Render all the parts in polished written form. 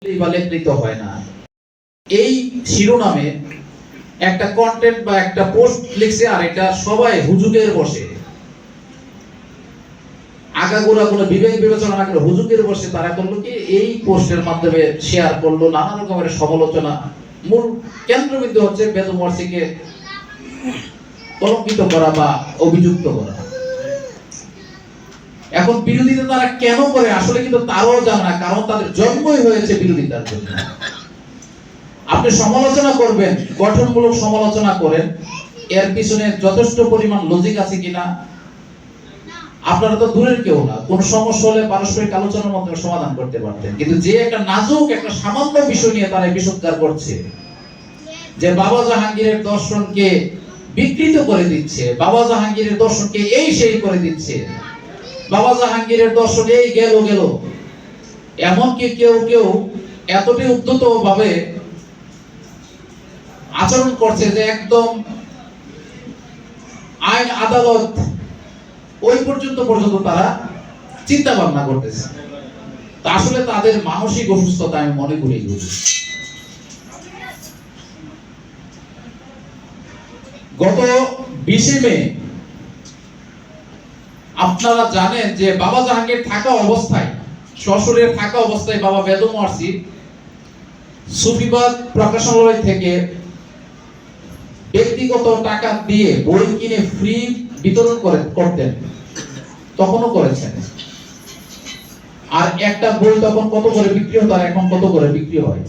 লেখিত হয় না। এই শিরোনামে একটা কন্টেন্ট বা একটা পোস্ট লিখছে আর এটা সবাই হুজুগের বসে আগাগোড়া কোনো বিবেক বিবেচনা না করে হুজুগের বসে তারা করলো কি এই পোস্টের মাধ্যমে শেয়ার করলো নানা রকমের সমালোচনা। মূল কেন্দ্রবিন্দু হচ্ছে বেদু মর্সিকে কলঙ্কিত করা বা অভিযুক্ত করা। এখন বিরোধিতা তারা কেন করে আসলে কিন্তু তারাও জানে না, কারণ তাদের জন্মই হয়েছে বিরোধিতার জন্য। আপনি সমালোচনা করবেন, গঠনমূলক সমালোচনা করেন, এর পিছনে যথেষ্ট পরিমাণ লজিক আছে কিনা আপনারা তো দূরের কেউ না, কোন সমস্যা হলে পারস্পরিক আলোচনার মাধ্যমে সমাধান করতে পারতেন। কিন্তু যে একটা নাজুক একটা সামান্য বিষয় নিয়ে তারা বিষোদ্গার করছে, যে বাবা জাহাঙ্গীরের দর্শনকে বিকৃত করে দিচ্ছে, বাবা জাহাঙ্গীরের দর্শনকে এই সেই করে দিচ্ছে, বাবা জাহাঙ্গীরের দর্শন এই গেল গেল, এমনকি কেউ কেউ এতটাই উদ্ধত ভাবে আচরণ করছে যে একদম আইন আদালত ওই পর্যন্ত তারা চিন্তা ভাবনা করতেছে। আসলে তাদের মানসিক অসুস্থতা আমি মনে করি। গত 20 মে আপনারা জানেন যে বাবা জাহাঙ্গীর থাকা অবস্থায়, শ্বশুরের থাকা অবস্থায় বাবা বেদু মর্সি সুফিবাদ প্রকাশনালয় থেকে ব্যক্তিগত টাকা দিয়ে বই কিনে ফ্রি বিতরণ করতেন, তখনও করেছেন। আর একটা বই তখন কত করে বিক্রি হতো আর এখন কত করে বিক্রি হয়।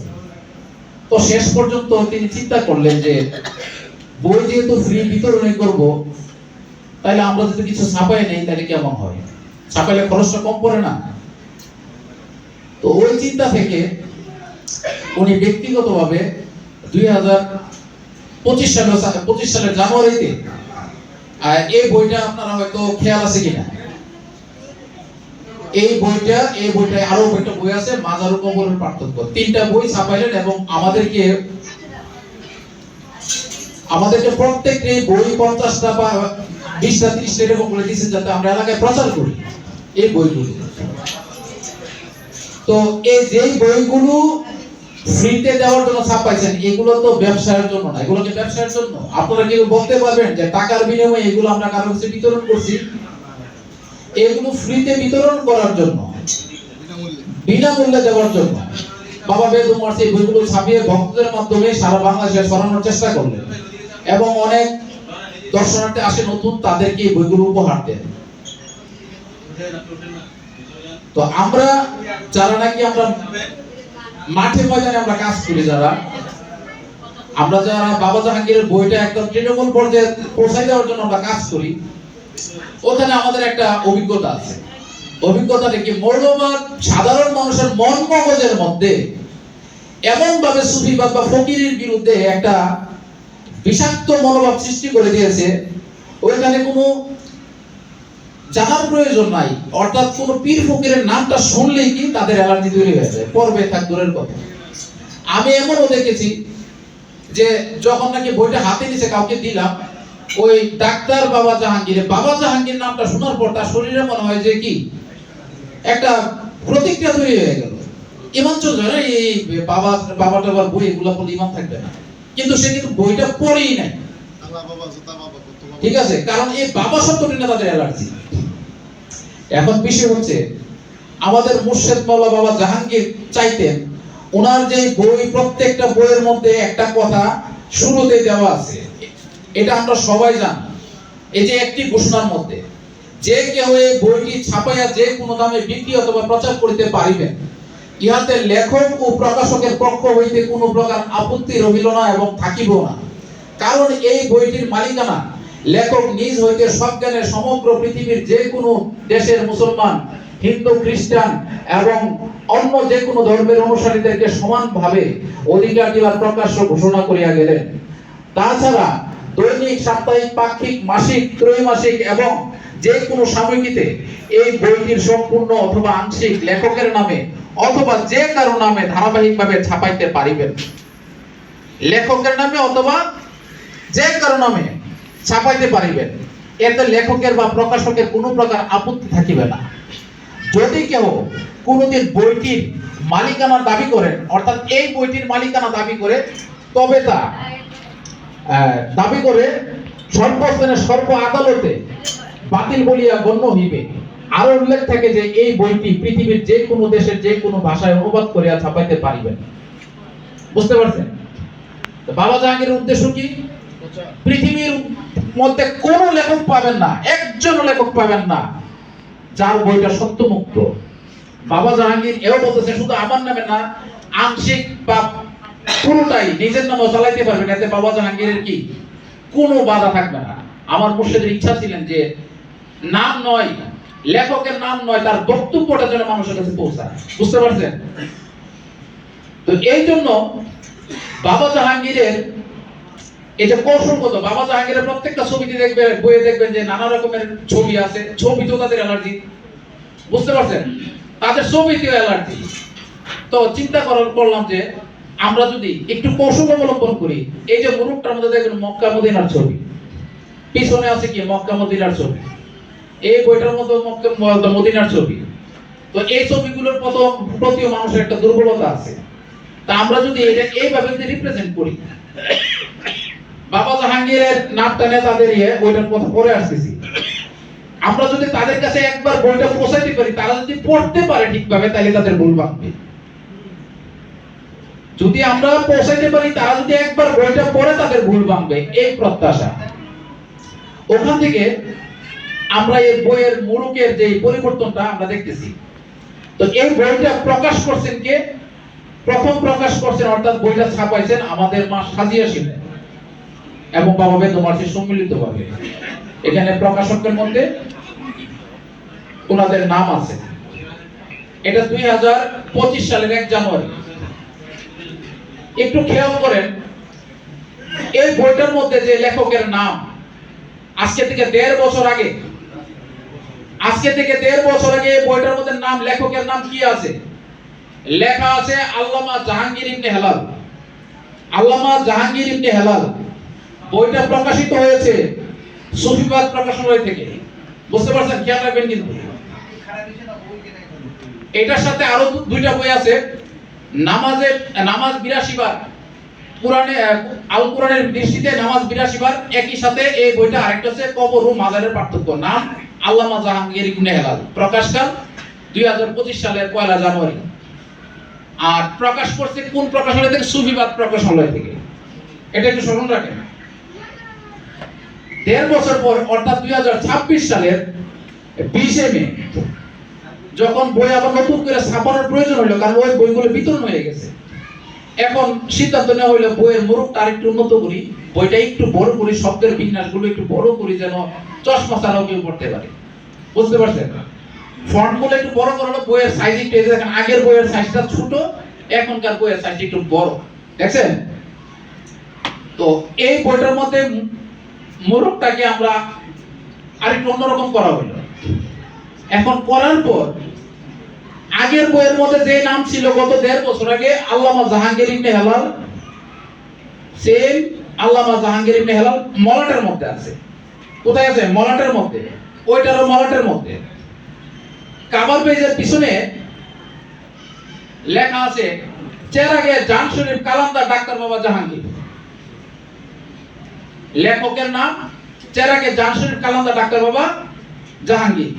তো শেষ পর্যন্ত তিনি চিন্তা করলেন যে বই যেহেতু ফ্রি বিতরণই করব, তাহলে আমরা যদি কিছু ছাপাই নেই তাহলে কেমন হয়, ছাপাইলে খরচটা কম পড়ে না। তো ওই চিন্তা থেকে উনি ব্যক্তিগতভাবে 2025 সালের জানুয়ারিতে এই বইটা আপনারা হয়তো খেয়াল আছে কিনা, এই বইটা আরো একটা বই আছে মাজার ও কবরের পার্থক্য, 3টা বই ছাপাইলেন এবং আমাদেরকে প্রত্যেকটা বই 50টা বা 20টা 30টা এরকম করে দিয়েছেন যাতে আমরা এলাকায় প্রচার করি এই বইগুলো। তো এই যেই বইগুলো ফ্রিতে দেওয়ার জন্য ছাপাইছেন, এগুলো তো ব্যবসায়ের জন্য না, এগুলো কি ব্যবসায়ের জন্য? আপনারা কি বলতে পারবেন যে টাকার বিনিময়ে এগুলো আমরা কারো কাছে বিতরণ করছি? এগুলো ফ্রিতে বিতরণ করার জন্য, বিনামূল্যে দেওয়ার জন্য বাবা বেদু মর্সি এই বইগুলো ছাপিয়ে ভক্তদের মাধ্যমে সারা বাংলাদেশে ছড়ানোর চেষ্টা করলেন এবং অনেক দর্শনার্থী আসে নতুন, তাদেরকে এই বইগুলো উপহার দেন। তো আমরা যারা নাকি আমরা মাঠে ময়দানে আমরা কাজ করি, যারা বাবা জাহাঙ্গীরের বইটা একদম তৃণমূল পর্যায়ে পৌঁছায় দেওয়ার জন্য আমরা কাজ করি, ওখানে আমাদের একটা অভিজ্ঞতা আছে। অভিজ্ঞতাটা কি, মৌলবাদ সাধারণ মানুষের মন মগজের মধ্যে এমন ভাবে সুফিবাদ বা ফকিরের বিরুদ্ধে একটা বিষাক্ত মনোভাব সৃষ্টি করে দিয়েছে, ওইখানে কোনো জানার প্রয়োজন নাই। অর্থাৎ কোন পীর ফকিরের নামটা শুনলেই কি তাদের অ্যালার্জি তৈরি হয়ে যায়, পর্বে থাক দূরের কথা। আমি এমনও দেখেছি যে যখন নাকি বইটা হাতে নিচে কাউকে দিলাম, ওই ডাক্তার বাবা জাহাঙ্গীর নামটা শোনার পর তার শরীরে মনে হয় যে কি একটা প্রতিক্রিয়া তৈরি হয়ে গেল, ইমান চলছে না, এই বাবাটার বই এগুলো পড়লে ইমান থাকবে না। কিন্তু সে কিন্তু বইটা পড়েই নাই, ঠিক আছে, কারণ এই বাবা শব্দটি না তাদের অ্যালার্জি। এখন বিষয় হচ্ছে আমাদের মুর্শেদ মাওলানা বাবা জাহাঙ্গীর চাইতেন ওনার যে বই, প্রত্যেকটা বইয়ের মধ্যে একটা কথা শুরুতে দেওয়া আছে, এটা আমরা সবাই জানি। এই যে একটি ঘোষণার মধ্যে যে কেউ এই বইটি ছাপাইয়া যে কোনো দামে বিক্রি অথবা প্রচার করিতে পারিবেন, ইহাতে লেখক ও প্রকাশকের পক্ষ হইতে কোনো প্রকার আপত্তি রহিল না এবং থাকিব না, কারণ এই বইটির মালিকানা লেখক নিজ হইতে সজ্ঞানে সমগ্র পৃথিবীর যে কোনো দেশের মুসলমান, হিন্দু, খ্রিস্টান এবং অন্য যে কোনো ধর্মের অনুসারীদেরকে সমানভাবে অধিকার দেওয়ার প্রকাশ্য ঘোষণা করিয়া গেলেন। তাছাড়া দৈনিক, সাপ্তাহিক, পাক্ষিক, মাসিক, ত্রৈমাসিক এবং যে কোনো সাময়িকীতে এই বইটির সম্পূর্ণ অথবা আংশিক লেখকের নামে অথবা যে কারো নামে ধারাবাহিকভাবে ছাপাইতে পারিবেন। লেখকের নামে অথবা যে কারো নামে ছাপাইতে পারিবেন, এতে লেখকের বা প্রকাশকের কোনো প্রকার আপত্তি থাকিবে না। যদি কেউ কোনোদিন বইটির মালিকানা দাবি করেন, অর্থাৎ এই বইটির মালিকানা দাবি করে, তবে তা দাবি করে সর্বস্থানের সর্ব আদালতে বাতিল বলিয়া গণ্য হইবে। আরো উল্লেখ থাকে যে এই বইটি পৃথিবীর যে কোনো দেশের যে কোনো ভাষায় অনুবাদ করিয়া ছাপাইতে পারিবেন। বুঝতে পারছেন? বাবা জাহাঙ্গীরের উদ্দেশ্য কি? পৃথিবীর মধ্যে কোন লেখক পাবেন না, একজন লেখক পাবেন না যার বইটা সত্যমুক্ত। বাবা জাহাঙ্গীর এও বলতেছে শুধু আমার নামে না, আংশিক বা পুরোটাই নিজের নামে চালাইতে পারবেন, এতে বাবা জাহাঙ্গীরের কি কোনো বাধা থাকবে না। আমার মুর্শিদের ইচ্ছা ছিলেন যে নাম নয়, লেখকের নাম নয়, তার বক্তব্যটা যেন মানুষের কাছে পৌঁছায়। বুঝতে পারছেন? তো এই জন্য বাবা জাহাঙ্গীরের এটা কৌশলগত। বাবা জাহাঙ্গীরের প্রত্যেকটা ছবিতে দেখবেন, বইয়ে দেখবেন যে নানা রকমের ছবি আছে, ছবিতেও তাদের অ্যালার্জি। বুঝতে পারছেন? তাদের ছবিতেও অ্যালার্জি। তো চিন্তা করলাম যে আমরা যদি একটু কৌশল অবলম্বন করি, এই যে মুরুখটার মধ্যে দেখবেন মক্কা মদিনার ছবি, পিছনে আছে কি মক্কা মদিনার ছবি, এই বইটার মধ্যে মক্কা মদিনার ছবি। তো এই ছবিগুলোর প্রতি মানুষের একটা দুর্বলতা আছে। তা আমরা যদি এটা এইভাবে রিপ্রেজেন্ট করি, বাবা জাহাঙ্গীরের নামটা নিয়ে তাদের বইটার কথা পরে আসতেছি, আমরা যদি তাদের কাছে একবার বইটা পৌঁছাইতে পারি, তারা যদি পড়তে পারে ঠিকভাবে, তাহলে তাদের ভুল ভাঙবে। যদি আমরা পৌঁছাইতে পারি, তারা যদি একবার বইটা পড়ে, তাদের ভুল ভাঙবে, এই প্রত্যাশা। ওখান থেকে আমরা এই বইয়ের মুরুকের যে পরিবর্তনটা আমরা দেখতেছি। তো এই বইটা প্রকাশ করছেন কে? প্রথম প্রকাশ করছেন, অর্থাৎ বইটা ছাপাইছেন আমাদের মা সাজিয়া ছিলেন এবং বাবা বেদমার্সি সম্মিলিতভাবে। এখানে প্রকাশকের মধ্যে ওনাদের নাম আছে। এটা 2025 সালের 1 জানুয়ারি। একটু খেয়াল করেন, এই বইটার মধ্যে যে লেখকের নাম, আজকে থেকে 1.5 বছর আগে, এই বইটার মধ্যে নাম, লেখকের নাম কি আছে? লেখা আছে আল্লামা জাহাঙ্গীর ইবনে হেলাল। আল্লামা জাহাঙ্গীর ইবনে হেলাল। বইটা প্রকাশিত হয়েছে সুফিবাদ প্রকাশনালয় থেকে। বুঝতে পারছেন? খেয়াল রাখবেন কিন্তু এটার সাথে আরো 2টা বই আছে। নামাজ 82 বার, কোরআনে আল কোরআনের দৃষ্টিতে নামাজ 82 বার। একই সাথে এই বইটা আরেকটা হচ্ছে কবর ও মাজারের পার্থক্য। নাম আল্লামা জাহাঙ্গীর ইবনে হেলাল। প্রকাশকাল 2025 সালের 1 জানুয়ারি। আর প্রকাশ করছে কোন প্রকাশনালয় থেকে? সুফিবাদ প্রকাশনালয় থেকে। এটা একটু স্মরণ রাখেন। 1.5 বছর পর, অর্থাৎ 2026 সালের 20 মে, যখন বই আবার নতুন করে ছাপানোর প্রয়োজন হলো, কারণ ওই বইগুলো বিতরণ হয়ে গেছে, এখন সিদ্ধান্ত নেওয়া হলো বইয়ের মুরুখটা আরেকটু উন্নত করি, বইটা একটু বড় করি, শব্দের বিন্যাসগুলো একটু বড় করি, যেন চশমা ছাড়াও কেউ পড়তে পারে। বুঝতে পারছেন? ফন্টগুলো একটু বড় করা হলো, বইয়ের সাইজ একটু, দেখেন আগের বইয়ের সাইজটা ছোট, এখনকার বইয়ের সাইজ একটু বড়। দেখছেন? তো এই বইটার মধ্যে মুরুখটাকে আমরা আরেকটু অন্যরকম করা হলো। এখন করার পর আগের বইয়ের মধ্যে যে নাম ছিল গত 1.5 বছর আগে, আল্লামা জাহাঙ্গীর ইবনে হেলাল, সেম আল্লামা জাহাঙ্গীর ইবনে হেলাল মলাটের মধ্যে আছে। কোথায় আছে? মলাটের মধ্যে। ওইটারও মলাটের মধ্যে। কাভার পেজের পিছনে লেখা আছে চেরাগে জান শরীফ কালান্দার ডাক্তার বাবা জাহাঙ্গীর। লেখকের নাম চেরাগে জান শরীফ কালান্দার ডাক্তার বাবা জাহাঙ্গীর।